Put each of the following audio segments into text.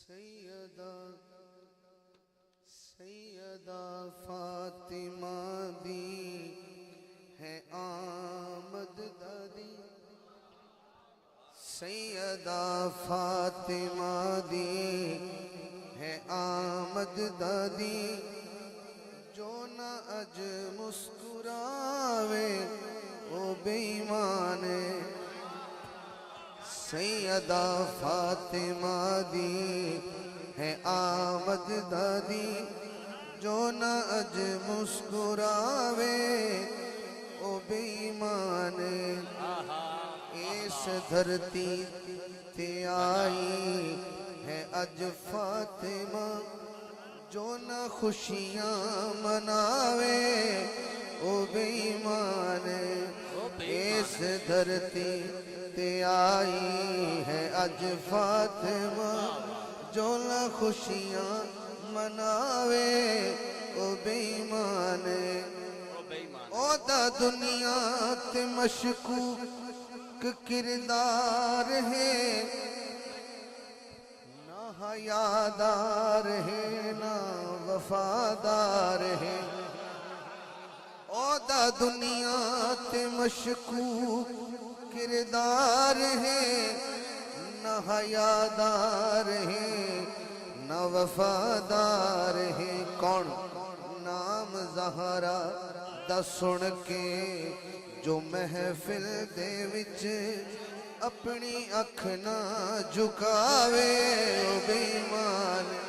سیدہ فاطمہ دی ہے آمد دادی، سیدہ فاطمہ دی ہے آمد دادی، جو نہ اج مسکراوے وہ بے ایمان ہے۔ سیدہ فاطمہ دی ہے آمد دادی، جو نہ اج مسکراوے وہ بے ایمان ہے۔ اس دھرتی تے آئی ہے اج فاطمہ، جو نہ خوشیاں مناوے وہ بے ایمان ہے۔ اس دھرتی تے آئی ہے اج فاطمہ، جو نہ خوشیاں مناوے وہ بے ایمان ہے۔ او دا دنیا تے مشکوک کردار ہے، نہ حیادار ہے نہ وفادار ہے۔ او دا دنیا تے مشکوک کردار ہے، نہ حیادار ہے نہ وفادار ہے۔ کون نام زہرا دا سن کے جو محفل دے وچ اپنی اکھ نہ جھکاوے وہ بے ایمان ہے۔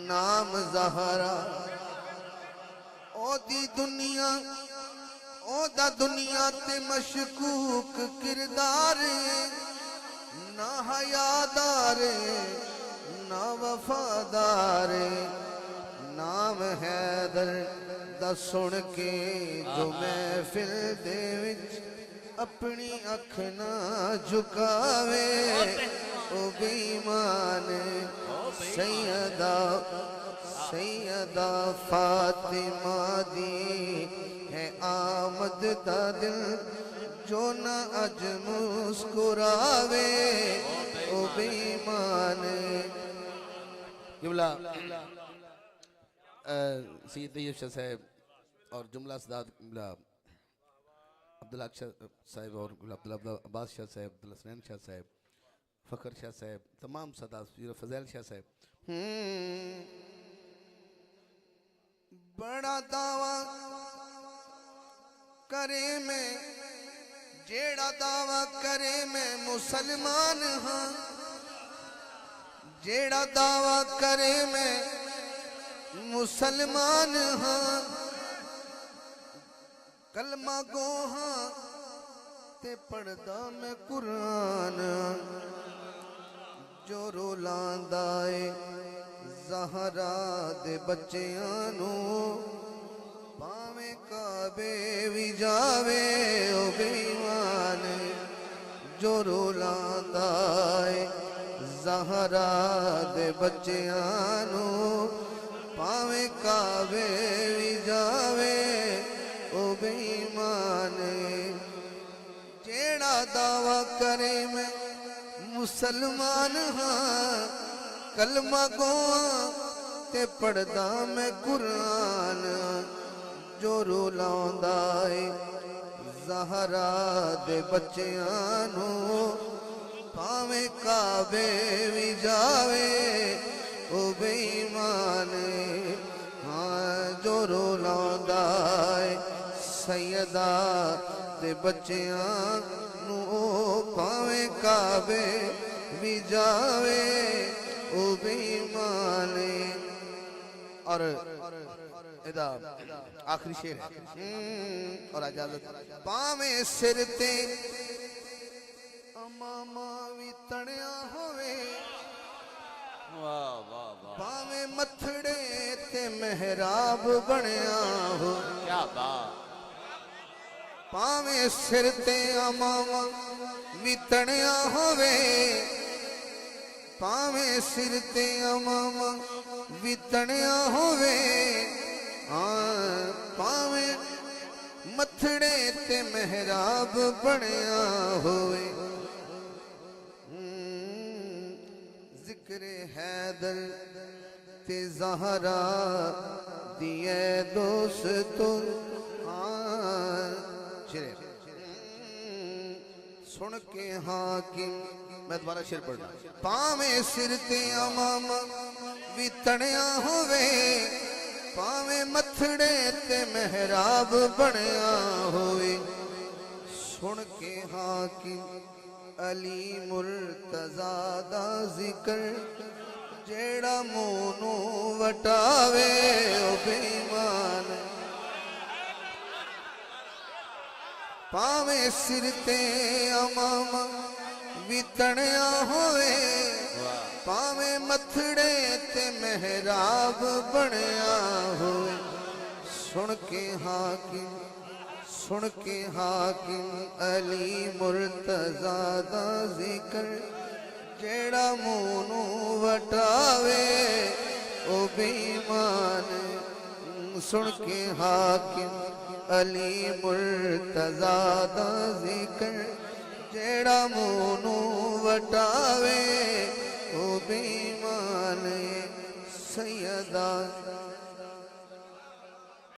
نام زہرا او دی دنیا، او دا دنیا تے مشکوک کردار ہے، نہ حیادار نہ وفادار۔ نام حیدر دا سن کے جو محفل دے وچ اپنی اکھ نہ جھکاوے وہ بے ایمان ہے۔ سیدہ فاطمہ دی ہے آمد دا دل، جو نہ اج مسکراوے وہ بے ایمان ہے۔ قبلہ سید طیب شاہ صاحب اور جملہ صداد قبلہ عبدالحق شاہ صاحب اور عبداللہ عباس شاہ صاحب، عبداللہ سنین شاہ صاحب، فخر شاہ صاحب، تمام صداد فضیل شاہ صاحب۔ بڑا دعویٰ کرے میں، جیڑا دعویٰ کرے میں مسلمان ہاں، جیڑا دعویٰ کرے میں مسلمان ہاں، کلمہ گو ہاں تے پڑھدا میں قرآن، جو رولاندہ اے زہرا دے بچیانو، پاویں کعبے وی جاوے او بے ایمان ہے۔ جو رولاندہ اے زہرا دے بچیانو، پاویں کعبے وی جاوے او بے ایمان ہے۔ جیڑا دعویٰ کرے میں مسلمان ہاں، کلمہ گواں تے پڑھدا میں قرآن، جو رولاندہ اے زہرا دے بچیانو، پاویں کعبے وی جاوے او بے ایمان ہے۔ ہاں جو رولاندہ اے سیدہ دے بچیانو، پاویں کعبے وی جاوے او بے ایمان ہے۔ اور ادا آخری شعر ہے اور اجازت۔ پاویں سر تے امامہ وی تڑیا ہوئے، پاویں متھڑے تے محراب بنیا ہو، پاویں سر تے امامہ وی تڑیا ہوئے، پاویں سر تے امامہ وی تڑیا ہوئے، پاویں متھڑے تے محراب بنیا ہوئے۔ ذکر حیدر تے زہرا دیے دوستو شیر سن کے حاکم میں دوبارہ شیر پڑھنا پاویں سر تے امام بھی تڑیا ہوئے پاویں متھڑے تے محراب بنیا ہوئے سن کے حاکم علی مرتضیٰ دا ذکر جیڑا مونو وٹاوے او بے ایمان پاویں سر تے امام بھی تڑیا ہوئے پاویں متھڑے تے محراب بنیا ہوئے سن کے حاکم علی مرتضیٰ دا ذکر جیڑا مونو وٹاوے او بے ایمان سن کے حاکم علی مرتضیٰ دا ذکر جیڑا مونو وٹاوے او بے ایمان سیدہ